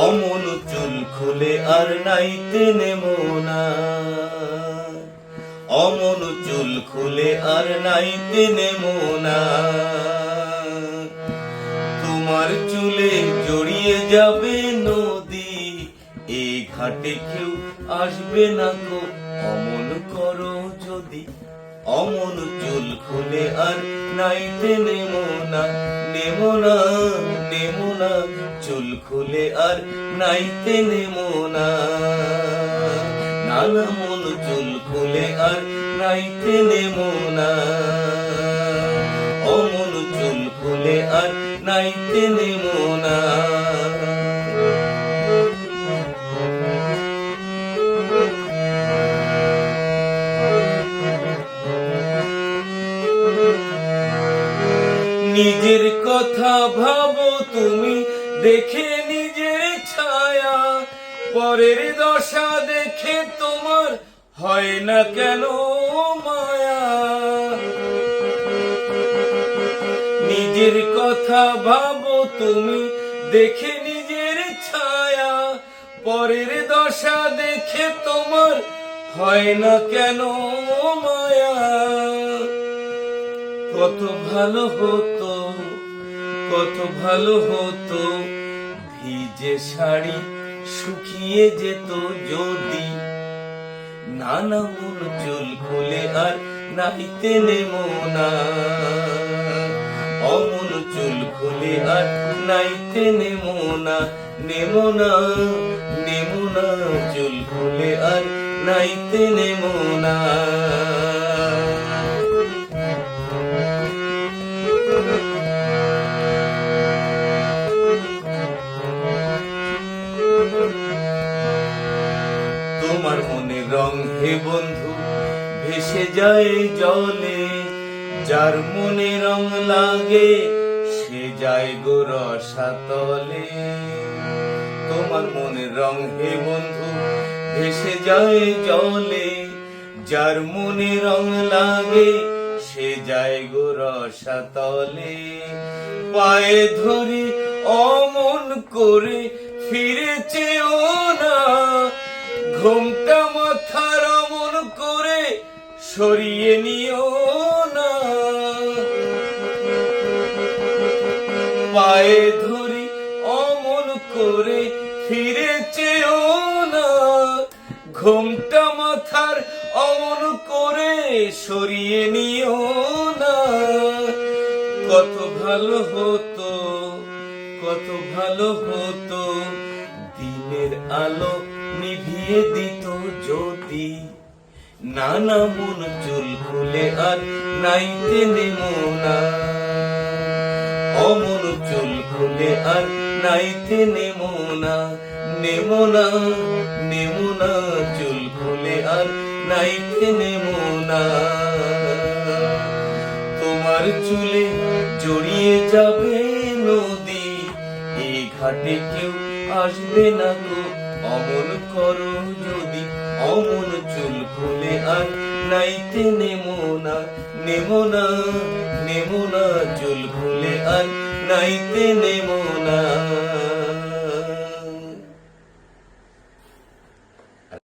অমন চুল খুলে আর নাইতে নেমো না, অমন চুল খুলে আর নাইতে নেমো না। তোমার চুলে জড়িয়ে যাবে নদী, এই ঘাটে কেউ আসবে না গো অমন করো যদি। অমন চুল খুলে আর নাইতে নেমো না, নেমো না, নেমো না, চুল খুলে আর নাইতে নেমো না। নানা মন চুল খুলে আর নাইতে নেমো না, অমন চুল খুলে আর নাইতে নেমো না। নিজের কথা ভাবো তুমি, দেখে নিজের ছায়া, পরের দশা দেখে তোমার হয় না কেন মায়া। নিজের কথা ভাবো তুমি, দেখে নিজের ছায়া, পরের দশা দেখে তোমার হয় না কেন মায়া। কত ভালো হতো, কত ভালো হতো, ভিজে শাড়ি শুকিয়ে যেত যদি। নানা মন চুল খুলে আর নাইতে নেমো না, অমন চুল খুলে আর নাইতে নেমো না, নেমো না, নেমো না, চুল খুলে আর নাইতে নেমো না। তোমার মনের রং হে বন্ধু ভেসে যায় জলে, যার মনে রং লাগে সে যায় গো রসাতলে। তোমার মনের রং হে বন্ধু ভেসে যায় জলে, যার মনে রং লাগে সে যায় গো রসাতলে। পায়ে ধরে অমন করে ফিরেছেও না, ঘুমটা মাথার অমন করে সরিয়ে নিও না। পায়ে ধরি অমন করে ফিরেছেও না, ঘুমটা মাথার অমন করে সরিয়ে নিও না। কত ভালো হতো, কত ভালো হতো, দিনের আলো নিভিয়ে দিত যদি। নানা মন চুল খুলে আর নাইতে নেমো না, অমন চুল খুলে আর নাইতে নেমো না, নেমো না, নেমো না, চুল খুলে আর নাইতে নেমো না। তোমার চুলে জড়িয়ে যাবে নদী, এই ঘাটে কেউ আসবে না গো অমন করো যদি। অমন চুল খুলে আর নাইতে নেমো না, নেমো না, নেমো না, চুল খুলে আর নাইতে নেমো না।